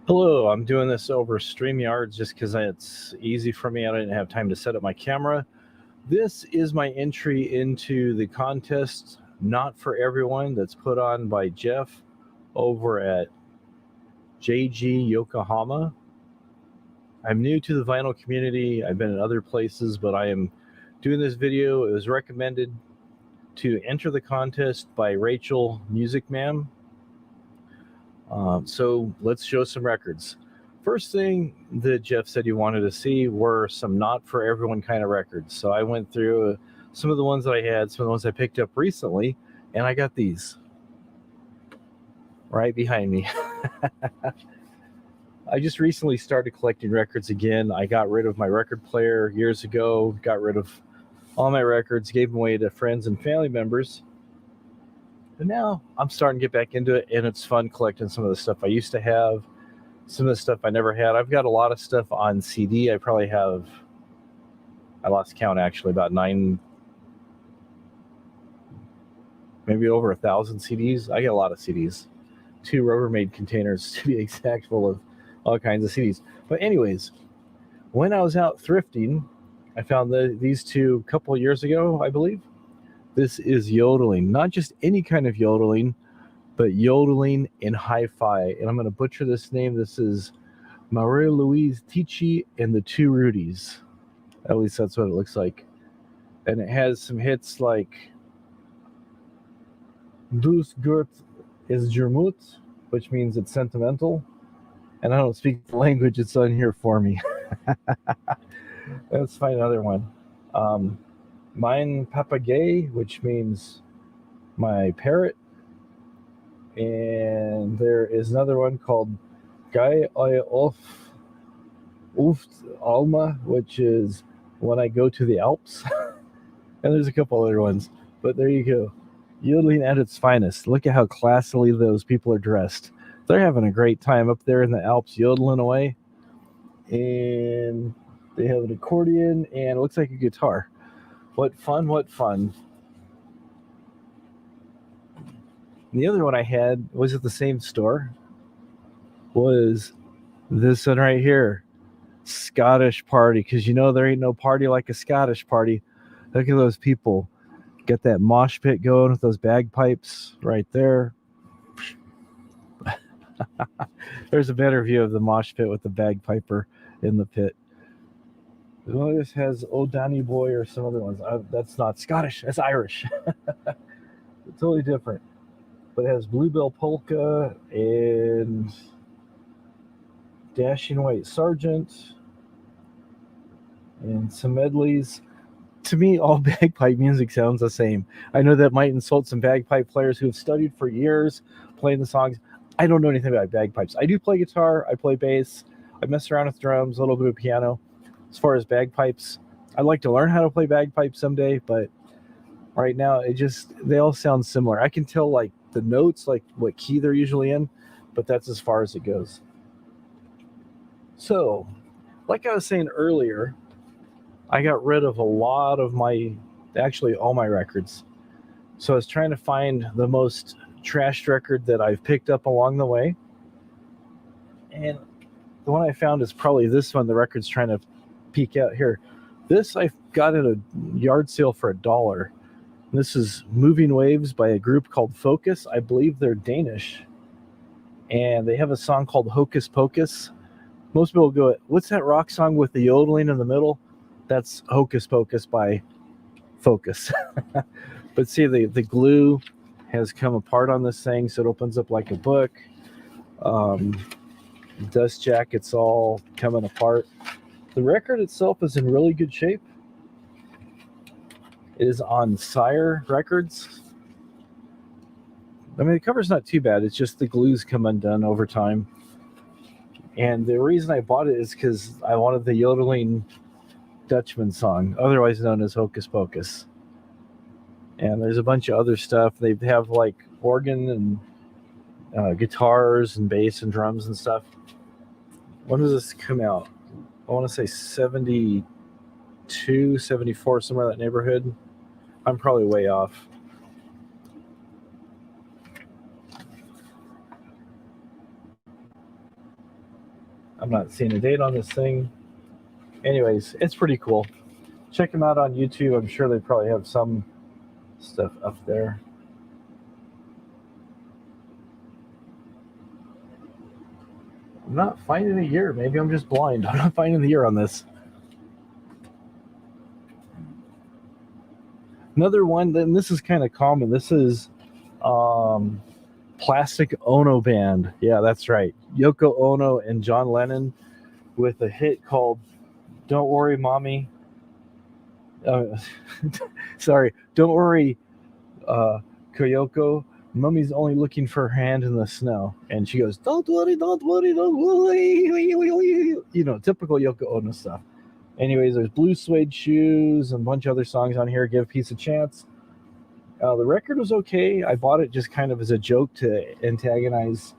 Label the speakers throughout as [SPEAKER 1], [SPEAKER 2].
[SPEAKER 1] Hello, I'm doing this over StreamYard just because it's easy for me. I didn't have time to set up my camera. This is my entry into the contest, Not For Everyone, that's put on by Jeff over at jgyokohama. I'm new to the vinyl community. I've been in other places, but I am doing this video. It was recommended to enter the contest by Rachel Music Ma'am. So let's show some records. First thing that Jeff said he wanted to see were some not for everyone kind of records. So I went through some of the ones that I had, some of the ones I picked up recently, and I got these right behind me. I just recently started collecting records again. I got rid of my record player years ago, got rid of all my records, gave them away to friends and family members. But now I'm starting to get back into it, and it's fun collecting some of the stuff I used to have, some of the stuff I never had. I've got a lot of stuff on CD. I probably have, I lost count actually, about 9, maybe over 1,000 CDs. I get a lot of CDs. 2 Rubbermaid containers to be exact, full of all kinds of CDs. But anyways, when I was out thrifting, I found these two a couple of years ago, I believe. This is yodeling, not just any kind of yodeling, but yodeling in hi-fi. And I'm going to butcher this name. This is Marie-Louise Tichy and the Two Rudies. At least that's what it looks like. And it has some hits like Dus Gurt is Jermut, which means it's sentimental. And I don't speak the language, it's on here for me. Let's find another one. Mein Papagei, which means my parrot. And there is another one called Gai Oi Uft Alma, which is when I go to the Alps. And there's a couple other ones, but there you go. Yodeling at its finest. Look at how classily those people are dressed. They're having a great time up there in the Alps yodeling away. And they have an accordion and it looks like a guitar. What fun, what fun. And the other one I had was at the same store, was this one right here, Scottish Party, because you know there ain't no party like a Scottish party. Look at those people. Get that mosh pit going with those bagpipes right there. There's a better view of the mosh pit with the bagpiper in the pit. This has Oh Danny Boy or some other ones. That's not Scottish, that's Irish. It's totally different. But it has Bluebell Polka and Dashing White Sergeant and some medleys. To me, all bagpipe music sounds the same. I know that might insult some bagpipe players who have studied for years playing the songs. I don't know anything about bagpipes. I do play guitar, I play bass, I mess around with drums, a little bit of piano. As far as bagpipes, I'd like to learn how to play bagpipes someday, but right now they all sound similar. I can tell like the notes, like what key they're usually in, but that's as far as it goes. So, like I was saying earlier, I got rid of a lot of actually all my records. So I was trying to find the most trashed record that I've picked up along the way. And the one I found is probably this one. The record's trying to peek out here. This I got at a yard sale for $1. This is Moving Waves by a group called Focus. I believe they're Danish. And they have a song called Hocus Pocus. Most people go, what's that rock song with the yodeling in the middle? That's Hocus Pocus by Focus. But see, the glue has come apart on this thing, so it opens up like a book. Dust jacket's all coming apart. The record itself is in really good shape. It is on Sire Records. I mean, the cover's not too bad. It's just the glue's come undone over time. And the reason I bought it is because I wanted the yodeling Dutchman song, otherwise known as Hocus Pocus. And there's a bunch of other stuff. They have like organ and guitars and bass and drums and stuff. When does this come out? I want to say 72, 74, somewhere in that neighborhood. I'm probably way off. I'm not seeing a date on this thing. Anyways, it's pretty cool. Check them out on YouTube. I'm sure they probably have some stuff up there. I'm not finding a year. Maybe I'm just blind. I'm not finding the year on this. Another one, then this is kind of common. This is Plastic Ono Band. Yeah, that's right. Yoko Ono and John Lennon with a hit called Don't Worry, Mommy. Sorry, Don't Worry, Koyoko. Mommy's only looking for her hand in the snow. And she goes, Don't worry, don't worry, don't worry. You know, typical Yoko Ono stuff. Anyways, there's Blue Suede Shoes and a bunch of other songs on here. Give Peace a Chance. The record was okay. I bought it just kind of as a joke to antagonize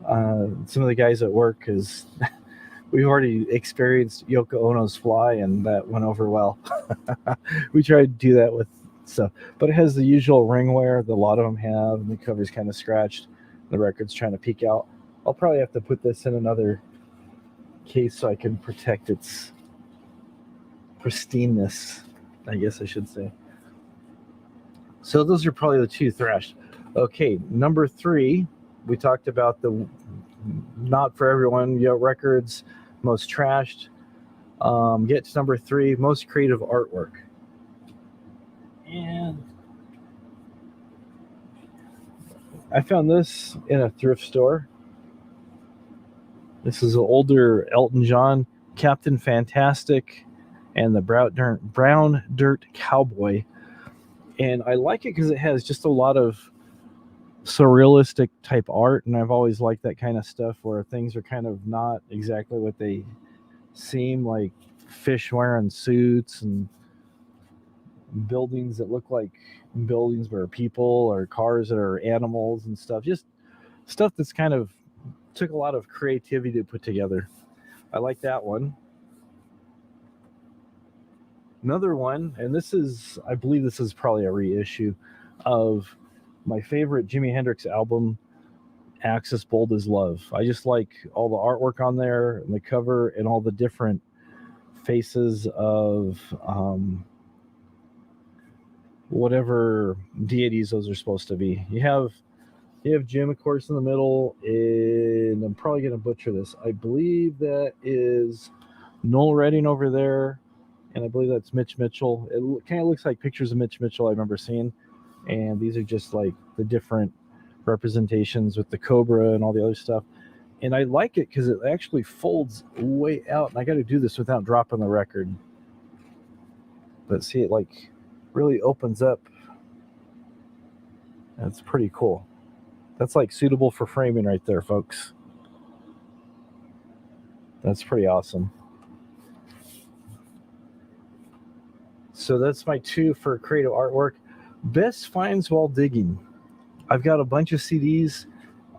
[SPEAKER 1] some of the guys at work because we've already experienced Yoko Ono's Fly, and that went over well. We tried to do that with stuff. But it has the usual ring wear that a lot of them have, and the cover's kind of scratched. The record's trying to peek out. I'll probably have to put this in another case so I can protect its pristineness, I guess I should say. So those are probably the two thrashed. Okay, number 3, we talked about the not for everyone, records, most trashed. Get to number 3, most creative artwork. And I found this in a thrift store. This is an older Elton John, Captain Fantastic, and the Brown Dirt Cowboy. And I like it because it has just a lot of surrealistic type art, and I've always liked that kind of stuff where things are kind of not exactly what they seem, like fish wearing suits and buildings that look like buildings where people, or cars that are animals and stuff. Just stuff that's kind of took a lot of creativity to put together. I like that one. Another one, and this is, I believe this is probably a reissue of my favorite Jimi Hendrix album, Axis Bold as Love. I just like all the artwork on there and the cover and all the different faces of whatever deities those are supposed to be. You have Jim, of course, in the middle, and I'm probably going to butcher this. I believe that is Noel Redding over there, and I believe that's Mitch Mitchell. It kind of looks like pictures of Mitch Mitchell I remember seeing, and these are just like the different representations with the cobra and all the other stuff. And I like it because it actually folds way out, and I got to do this without dropping the record. But see, it like really opens up. That's pretty cool. That's like suitable for framing right there, folks. That's pretty awesome. So that's my 2 for creative artwork. Best finds while digging. I've got a bunch of CDs.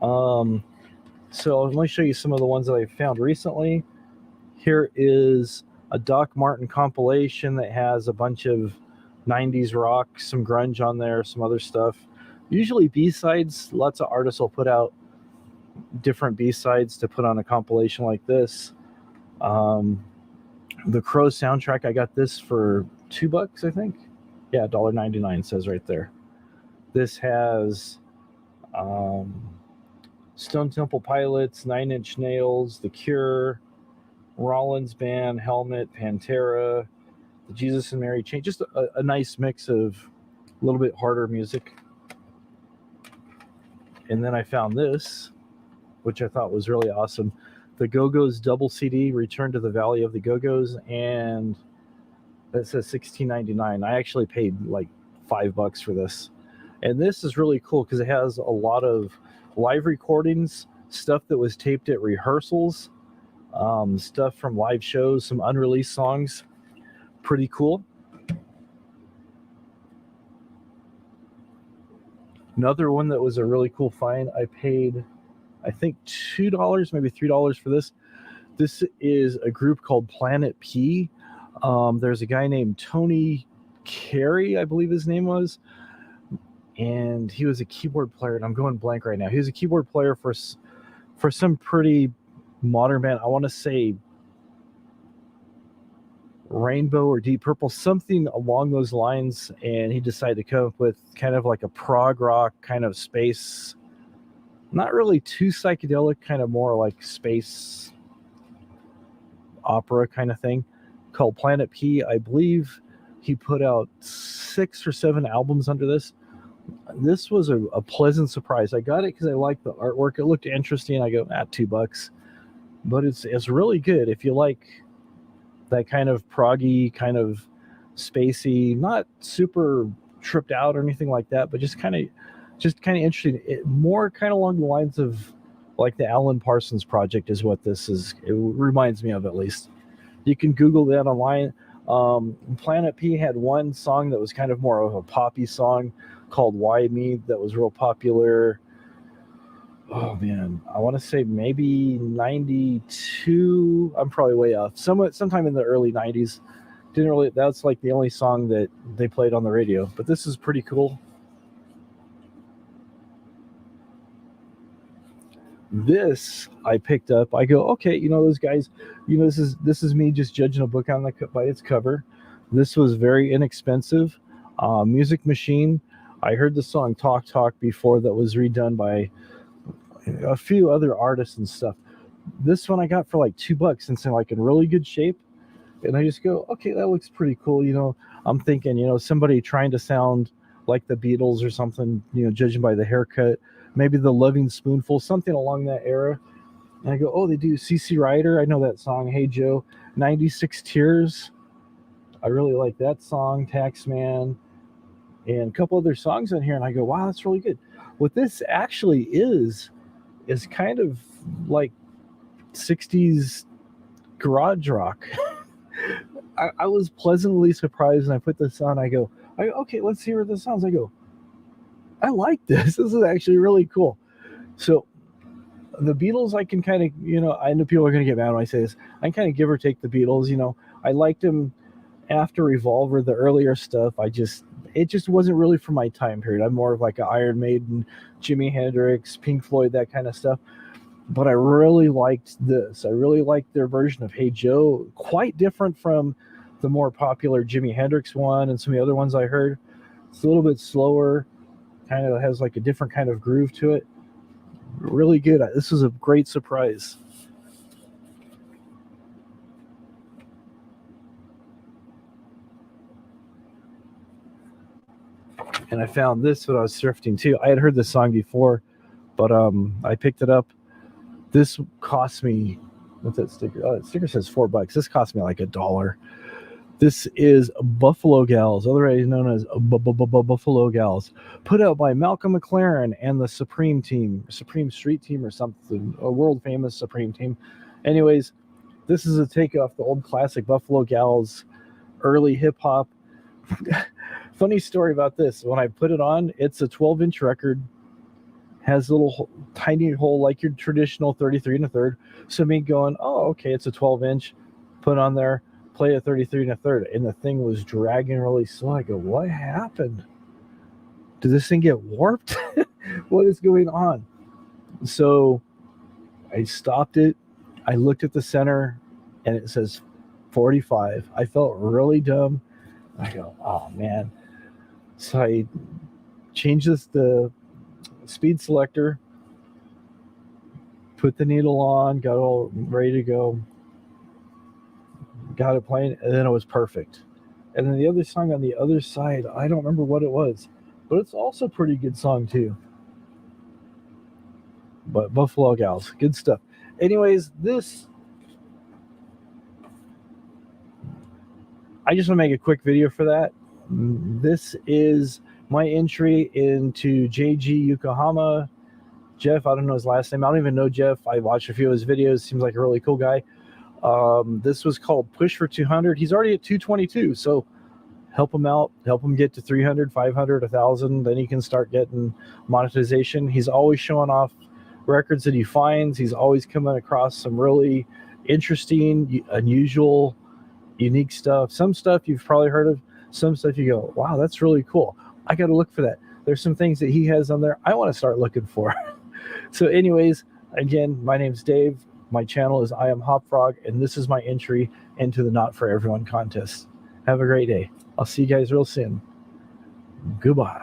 [SPEAKER 1] So let me show you some of the ones that I found recently. Here is a Doc Martin compilation that has a bunch of 90s rock, some grunge on there, some other stuff. Usually B-sides. Lots of artists will put out different B-sides to put on a compilation like this. The Crow soundtrack, I got this for $2, I think. Yeah, $1.99 says right there. This has Stone Temple Pilots, 9 Inch Nails, The Cure, Rollins Band, Helmet, Pantera, the Jesus and Mary Chain. Just a nice mix of a little bit harder music. And then I found this, which I thought was really awesome. The Go-Go's double CD, Return to the Valley of the Go-Go's, and that says $16.99. I actually paid like $5 for this. And this is really cool because it has a lot of live recordings, stuff that was taped at rehearsals, stuff from live shows, some unreleased songs. Pretty cool. Another one that was a really cool find, I paid, I think, $2, maybe $3 for this. This is a group called Planet P. There's a guy named Tony Carey, I believe his name was, and he was a keyboard player, and I'm going blank right now. He was a keyboard player for some pretty modern band. I want to say Rainbow or Deep Purple, something along those lines. And he decided to come up with kind of like a prog rock kind of space, not really too psychedelic, kind of more like space opera kind of thing, called Planet P. I believe he put out 6 or 7 albums under this. This was a pleasant surprise. I got it because I liked the artwork. It looked interesting. I go, $2, but it's really good if you like that kind of proggy, kind of spacey, not super tripped out or anything like that, but just kind of interesting. More kind of along the lines of like the Alan Parsons Project is what this is. It reminds me of, at least. You can Google that online. Planet P had one song that was kind of more of a poppy song called Why Me that was real popular. Oh man, I want to say maybe 92. I'm probably way off. Sometime in the early 90s. That's like the only song that they played on the radio. But this is pretty cool. This I picked up. I go, okay, those guys, this is me just judging a book by its cover. This was very inexpensive. Music Machine. I heard the song Talk Talk before that was redone by a few other artists and stuff. This one I got for like $2 and it's like in really good shape. And I just go, okay, that looks pretty cool. I'm thinking, somebody trying to sound like the Beatles or something, judging by the haircut, maybe the Loving Spoonful, something along that era. And I go, oh, they do CC Rider. I know that song, Hey Joe. 96 Tears. I really like that song, Taxman, and a couple other songs in here. And I go, wow, that's really good. What this actually is kind of like 60s garage rock. I was pleasantly surprised when I put this on. I go, okay, let's hear this sounds. I go, I like this. This is actually really cool. So the Beatles, I can kind of, I know people are going to get mad when I say this. I can kind of give or take the Beatles. I liked them after Revolver, the earlier stuff. It just wasn't really for my time period. I'm more of like an Iron Maiden, Jimi Hendrix, Pink Floyd, that kind of stuff. But I really liked this. I really liked their version of Hey Joe. Quite different from the more popular Jimi Hendrix one and some of the other ones I heard. It's a little bit slower. Kind of has like a different kind of groove to it. Really good. This was a great surprise. And I found this when I was thrifting too. I had heard this song before, but I picked it up. This cost me, what's that sticker? Oh, that sticker says $4. This cost me like $1. This is Buffalo Gals, otherwise known as Buffalo Gals, put out by Malcolm McLaren and the Supreme Street Team or something, a world famous Supreme Team. Anyways, this is a takeoff the old classic Buffalo Gals, early hip hop. Funny story about this. When I put it on, it's a 12-inch record. Has a little tiny hole like your traditional 33 1/3. So me going, oh, okay, it's a 12-inch. Put on there, play a 33 1/3, and the thing was dragging really slow. I go, what happened? Did this thing get warped? What is going on? So I stopped it. I looked at the center, and it says 45. I felt really dumb. I go, oh man. So I changed the speed selector, put the needle on, got it all ready to go, got it playing, and then it was perfect. And then the other song on the other side, I don't remember what it was, but it's also a pretty good song too. But Buffalo Gals, good stuff. Anyways, I just want to make a quick video for that. This is my entry into jgyokohama. Jeff, I don't know his last name. I don't even know Jeff. I watched a few of his videos. Seems like a really cool guy. This was called Push for 200. He's already at 222, so help him out. Help him get to 300, 500, 1,000. Then he can start getting monetization. He's always showing off records that he finds. He's always coming across some really interesting, unusual, unique stuff. Some stuff you've probably heard of. Some stuff you go, wow, that's really cool. I got to look for that. There's some things that he has on there I want to start looking for. So anyways, again, my name's Dave. My channel is I Am Hopfrog, and this is my entry into the Not For Everyone contest. Have a great day. I'll see you guys real soon. Goodbye.